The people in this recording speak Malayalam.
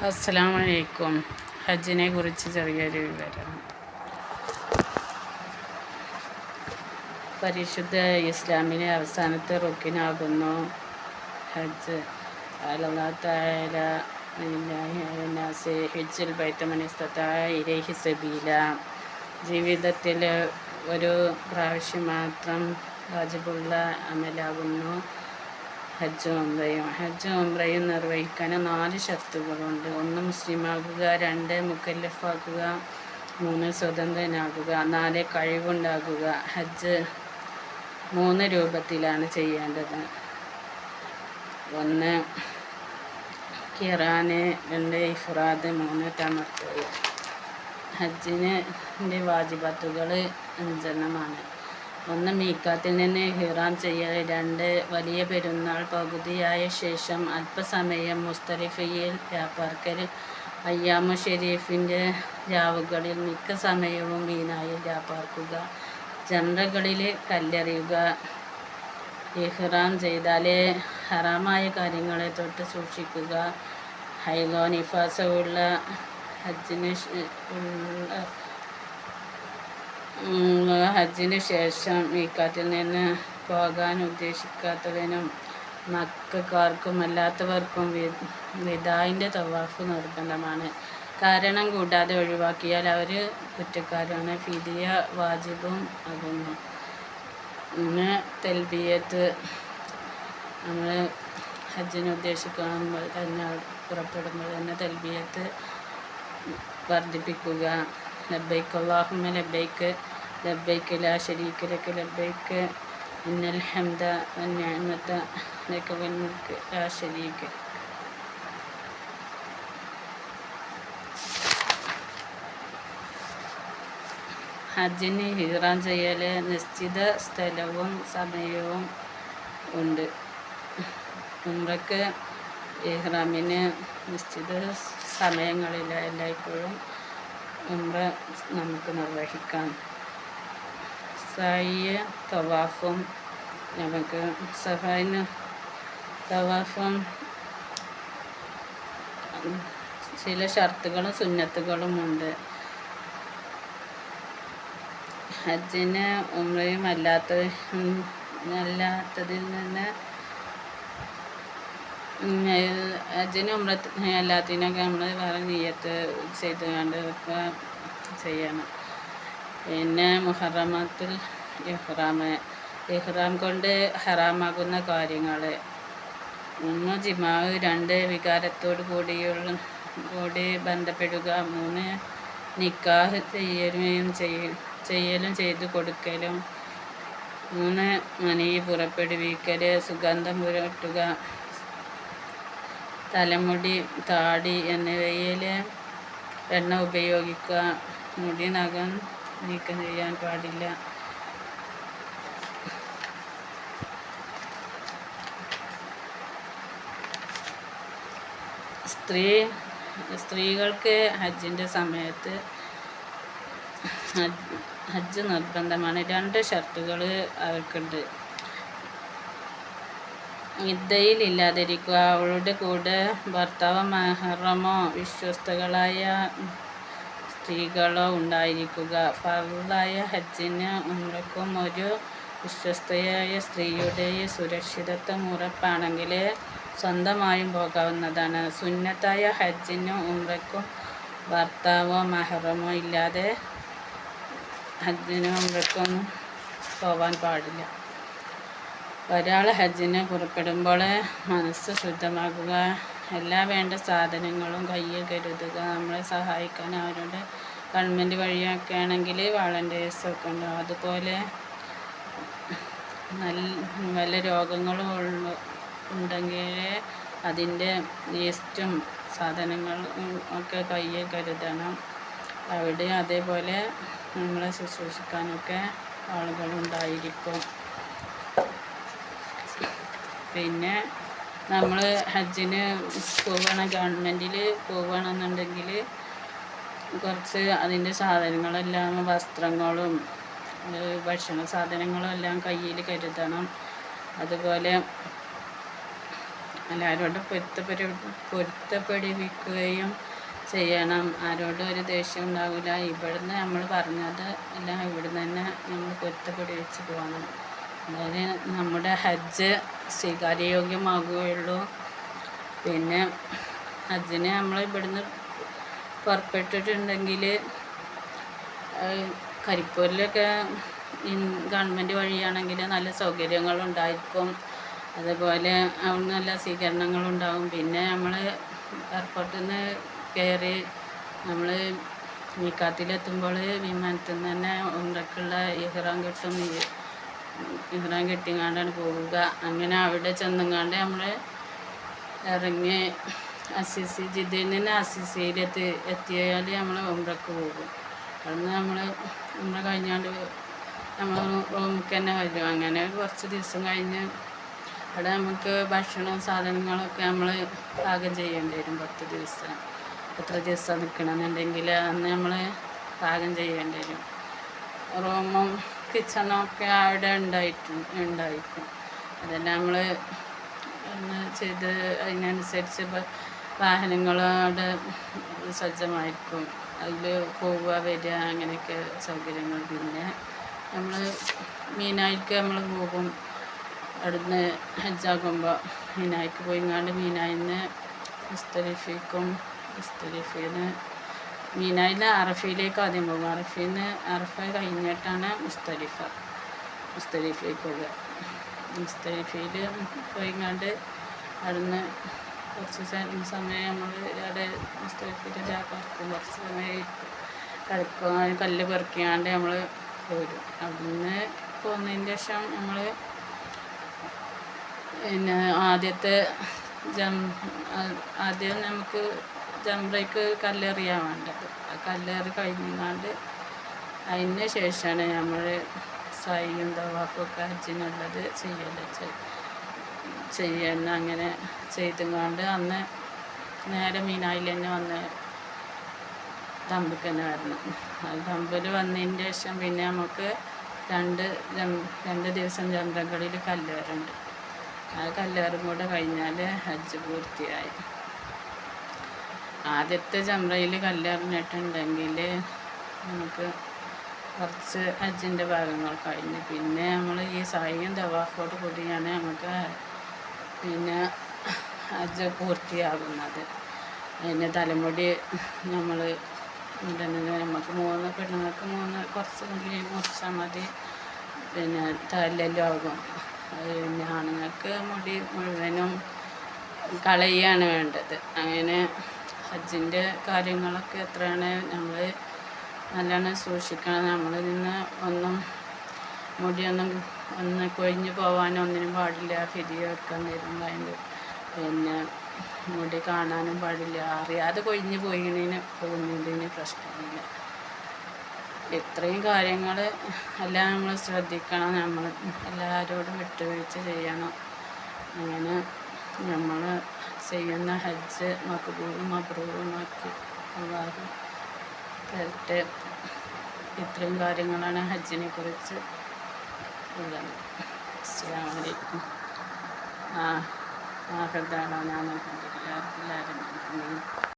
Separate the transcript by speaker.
Speaker 1: അസ്സലാമു അലൈക്കും. ഹജ്ജിനെ കുറിച്ച് ചെറിയൊരു വിവരം. പരിശുദ്ധ ഇസ്ലാമിലെ അവസാനത്തെ റുക്കിനാകുന്നു ഹജ്ജ്. അല്ലാഹു തആല ഹിജ്ജുൽ ബൈത മൻ ഇസ്തതാഅ ഇലൈഹി സബീല. ജീവിതത്തിൽ ഒരു പ്രാവശ്യം മാത്രം വാജിബുള്ള അമലാകുന്നു ഹജ്ജ് ഉംറയും നിർവഹിക്കാൻ 4 ഷർത്തുകളുണ്ട്. 1 മുസ്ലിമാകുക, 2 മുക്കല്ലഫാകുക, 3 സ്വതന്ത്രനാകുക, 4 കഴിവുണ്ടാകുക. ഹജ്ജ് 3 രൂപത്തിലാണ് ചെയ്യേണ്ടത്. 1 ഖിറാന്, 2 ഇഫ്രാദ്, 3 തമത്തു. ഹജ്ജിൻ്റെ വാജിബാത്തുകൾ 5 1 മീഖാത്തിൽ നിന്ന് ഇഹ്റാം ചെയ്യൽ, 2 വലിയ പെരുന്നാൾ പകുതിയായ ശേഷം അല്പസമയം മുസ്ദലിഫയിൽ രാപ്പാർക്കൽ, അയ്യാമു ഷരീഫിൻ്റെ രാവുകളിൽ മിക്ക സമയവും മീനായിൽ രാപ്പാർക്കുക, ജംറകളിൽ കല്ലെറിയുക. ഇഹ്റാം ചെയ്താൽ ഹറാമായ കാര്യങ്ങളെ തൊട്ട് സൂക്ഷിക്കുക. ഹൈളോ നിഫാസോ ഉള്ള ഹജ്ജിന് ശേഷം മീഖാത്തിൽ നിന്ന് പോകാൻ ഉദ്ദേശിക്കാത്തവനും മക്കക്കാർക്കും അല്ലാത്തവർക്കും വിദാഇൻ്റെ തവാഫ് നിർബന്ധമാണ്. കാരണം കൂടാതെ ഒഴിവാക്കിയാൽ അവർ കുറ്റക്കാരാണ്. ഫിദിയ വാജിബും ആകുന്നു. തെൽബിയത്ത്. നമ്മൾ ഹജ്ജിന് ഉദ്ദേശിക്കുമ്പോൾ തന്നെ പുറപ്പെടുമ്പോൾ തന്നെ തെൽബിയത്ത് വർദ്ധിപ്പിക്കുക. ലബ്ബൈക്ക് അല്ലാഹുമ്മ ലബ്ബൈക്ക് ലബ്ബൈക്ക് ലാ ശരീക ലക ലബ്ബൈക്ക് ഇന്നൽ ഹംദ വന്നിഅമത ലക വൽ മുൽക്ക് ലാ ശരീക. ഹജ്ജിന് ഇഹ്റാം ചെയ്യൽ നിശ്ചിത സ്ഥലവും സമയവും ഉണ്ട്. ഉംറയ്ക്ക് ഇഹ്റാമിന് നിശ്ചിത സമയങ്ങളിൽ എല്ലായ്പ്പോഴും ഉംറ നമുക്ക് നിർവഹിക്കാം. സഅയ് തവാഫും നമുക്ക് സഫായിന് തവാഫും ചില ഷർത്തുകളും സുന്നത്തുകളും ഉണ്ട്. ഹജ്ജിന് ഉംറയും അല്ലാത്തതിൽ നിന്ന് ഹജ്ജിന് ഉംറ അല്ലാത്തതിനൊക്കെ നമ്മൾ വേറെ നിയ്യത്ത് ചെയ്തുകൊണ്ട് ചെയ്യണം. പിന്നെ മുഹറമാത്തുൽ ഇഹ്റാം കൊണ്ട് ഹറാമാകുന്ന കാര്യങ്ങൾ: 1 ജിമാഅ്, 2 വികാരത്തോട് കൂടി ബന്ധപ്പെടുക, 3 നിക്കാഹ് ചെയ്യലും ചെയ്തു കൊടുക്കലും, 3 മനി പുറപ്പെടുവിക്കൽ, സുഗന്ധം പുരട്ടുക, തലമുടി താടി എന്നിവയിൽ എണ്ണ ഉപയോഗിക്കുക, മുടി നഖം നീക്കം ചെയ്യാൻ പാടില്ല. സ്ത്രീകൾക്ക് ഹജ്ജിൻ്റെ സമയത്ത് ഹജ്ജ് നിർബന്ധമാണ്. 2 ഷർത്തുകൾ അവർക്കുണ്ട്. ഇദ്ദയിൽ ഇല്ലാതിരിക്കുക, അവളുടെ കൂടെ ഭർത്താവോ മഹ്റമോ വിശ്വസ്തകളായ സ്ത്രീകളോ ഉണ്ടായിരിക്കുക. ഫർളായ ഹജ്ജിന് ഉംറയ്ക്കും ഒരു വിശ്വസ്തയായ സ്ത്രീയുടെ സുരക്ഷിതത്വം ഉറപ്പാണെങ്കിൽ സ്വന്തമായും പോകാവുന്നതാണ്. സുന്നത്തായ ഹജ്ജിനും ഉംറയ്ക്കും ഭർത്താവോ മഹ്റമോ ഇല്ലാതെ ഹജ്ജിനും ഉംറയ്ക്കും പോവാൻ പാടില്ല. ഒരാൾ ഹജ്ജിന് പുറപ്പെടുമ്പോൾ മനസ്സ് ശുദ്ധമാക്കുക, എല്ലാ വേണ്ട സാധനങ്ങളും കയ്യിൽ കരുതുക. നമ്മളെ സഹായിക്കാൻ അവരുടെ ഗവൺമെൻറ് വഴിയൊക്കെ ആണെങ്കിൽ വളണ്ടിയേഴ്സൊക്കെ ഉണ്ടാവും. അതുപോലെ വല്ല രോഗങ്ങളും ഉണ്ടെങ്കിൽ അതിൻ്റെ ലിസ്റ്റും സാധനങ്ങളും ഒക്കെ കയ്യിൽ കരുതണം. അവിടെ അതേപോലെ നമ്മളെ ശുശ്രൂഷിക്കാനൊക്കെ ആളുകളുണ്ടായിരിക്കും. പിന്നെ നമ്മൾ ഹജ്ജിന് ഗവൺമെൻറ്റിൽ പോവുകയാണെന്നുണ്ടെങ്കിൽ കുറച്ച് അതിൻ്റെ സാധനങ്ങളെല്ലാം വസ്ത്രങ്ങളും ഭക്ഷണ സാധനങ്ങളും എല്ലാം കയ്യിൽ കരുതണം. അതുപോലെ എല്ലാവരോടും പൊരുത്തപ്പെടുവിക്കുകയും ചെയ്യണം. ആരോടും ഒരു ദേഷ്യം ഉണ്ടാവില്ല. ഇവിടുന്ന് നമ്മൾ പറഞ്ഞത് എല്ലാം ഇവിടുന്ന് തന്നെ നമ്മൾ പൊരുത്തപ്പെടുവിച്ച് പോകണം. അതായത് നമ്മുടെ ഹജ്ജ് സ്വീകാര്യയോഗ്യമാകുകയുള്ളൂ. പിന്നെ ഹജ്ജിന് നമ്മൾ ഇവിടുന്ന് പുറപ്പെട്ടിട്ടുണ്ടെങ്കിൽ കരിപ്പൂരിലൊക്കെ ഗവൺമെൻറ് വഴിയാണെങ്കിൽ നല്ല സൗകര്യങ്ങളുണ്ടായിരിക്കും. അതുപോലെ അവിടെ നല്ല സ്വീകരണങ്ങളുണ്ടാവും. പിന്നെ നമ്മൾ എയർപോർട്ടിൽ നിന്ന് കയറി നമ്മൾ മീക്കാത്തിലെത്തുമ്പോൾ വിമാനത്തിൽ നിന്ന് തന്നെ ഉംറയ്ക്കുള്ള ഇഹ്റാം കിട്ടും. ഇഹ്റാം കെട്ടിങ്ങാണ്ടാണ് പോവുക. അങ്ങനെ അവിടെ ചെന്നുങ്ങാണ്ട് നമ്മൾ ഇറങ്ങി ജിദ്ദയിൽ നിന്ന് എത്തിയാൽ നമ്മൾ ഉംറയ്ക്ക് പോകും. അവിടുന്ന് നമ്മൾ ഉംറ കഴിഞ്ഞാണ്ട് നമ്മൾ റൂമിലേക്ക് തന്നെ വരും. അങ്ങനെ കുറച്ച് ദിവസം കഴിഞ്ഞ് അവിടെ നമുക്ക് ഭക്ഷണവും സാധനങ്ങളൊക്കെ നമ്മൾ പാകം ചെയ്യേണ്ടി വരും. 10 ദിവസം എത്ര ദിവസം നിൽക്കണമെന്നുണ്ടെങ്കിൽ അന്ന് നമ്മൾ പാകം ചെയ്യേണ്ടി വരും. റൂമും കിച്ചണൊക്കെ അവിടെ ഉണ്ടായിരിക്കും. അതെല്ലാം നമ്മൾ ചെയ്ത് അതിനനുസരിച്ച് വാഹനങ്ങളവിടെ സജ്ജമായിരിക്കും. അതിൽ പോവുക വരിക അങ്ങനെയൊക്കെ സൗകര്യങ്ങൾ. പിന്നെ നമ്മൾ മീനായിക്ക് നമ്മൾ പോകും. അവിടുന്ന് ഹജ്ജാകുമ്പോൾ മീനായിക്ക് പോയിങ്ങാണ്ട് മീനായിൽ നിന്ന് മുസ്തലിഫിന്ന് മീനായിൽ നിന്ന് അറഫയിലേക്ക് ആദ്യം പോകും. അറഫ കഴിഞ്ഞിട്ടാണ് മുസ്തലിഫിലേക്ക് പോകുക. മുസ്തലിഫയിൽ പോയിങ്ങാണ്ട് അവിടുന്ന് കുറച്ച് സമയം നമ്മൾ അവിടെ മുസ്തലിഫയിൽ കിടക്കും. കുറച്ച് സമയം കിടക്കും. കല്ല് പെറുക്കിയാണ്ട് നമ്മൾ പോരും. അവിടുന്ന് പോന്നതിന് ശേഷം നമ്മൾ പിന്നെ ആദ്യം നമുക്ക് ജംറയ്ക്ക് കല്ലേറിയാണ് വേണ്ടത്. ആ കല്ലേറി കഴിഞ്ഞാണ്ട് അതിന് ശേഷമാണ് നമ്മൾ സഅയും തവാഫൊക്കെ ഹജ്ജിനുള്ളത് ചെയ്യുന്ന. അങ്ങനെ ചെയ്തുകൊണ്ട് അന്ന് നേരെ മീനായിൽ തന്നെ വന്ന് തമ്പിക്ക് തന്നെ വരണം. അത് തമ്പിൽ വന്നതിന് ശേഷം പിന്നെ നമുക്ക് 2 ദിവസം ജംറകളിൽ കല്ലേറുണ്ട്. ആ കല്ലേറും കൂടെ കഴിഞ്ഞാൽ ഹജ്ജ് പൂർത്തിയായി. ആദ്യത്തെ ജംറയിൽ കല്ലേറിഞ്ഞിട്ടുണ്ടെങ്കിൽ നമുക്ക് കുറച്ച് ഹജ്ജിൻ്റെ ഭാഗങ്ങൾ കഴിഞ്ഞ് പിന്നെ നമ്മൾ ഈ സഅയും തവാഫോട് കൂടിയാണ് നമുക്ക് പിന്നെ ഹജ്ജ് പൂർത്തിയാകുന്നത്. അതിൻ്റെ തലമുടി നമ്മൾ നമുക്ക് 3 പെണ്ണുങ്ങൾക്ക് 3 കുറച്ച് മുടി മുറിച്ചാൽ മതി. പിന്നെ തലെല്ലാം ആകും. പിന്നെ ആണുങ്ങൾക്ക് മുടി മുഴുവനും കളയുകയാണ് വേണ്ടത്. അങ്ങനെ ഹജ്ജിൻ്റെ കാര്യങ്ങളൊക്കെ എത്രയാണ് നമ്മൾ നല്ലോണം സൂക്ഷിക്കണം. നമ്മളിൽ നിന്ന് മുടിയൊന്നും കൊഴിഞ്ഞു പോകാനോ ഒന്നിനും പാടില്ല. ഫിദിയ എടുക്കാൻ നേരം പിന്നെ മുടി കാണാനും പാടില്ല. അറിയാതെ കൊഴിഞ്ഞു പോകുന്നതിന് പ്രശ്നമില്ല. ഇത്രയും കാര്യങ്ങൾ എല്ലാം നമ്മൾ ശ്രദ്ധിക്കണം. നമ്മൾ എല്ലാവരോടും വിട്ടുവീഴ്ച ചെയ്യണം. അങ്ങനെ നമ്മൾ ചെയ്യുന്ന ഹജ്ജ് മബ്രൂറുമാക്കി അല്ലാഹു തരട്ടെ. ഇത്രയും കാര്യങ്ങളാണ് ഹജ്ജിനെ കുറിച്ച് ഉള്ളത്. അസ്സലാമു അലൈക്കും. ആഹ്റദാന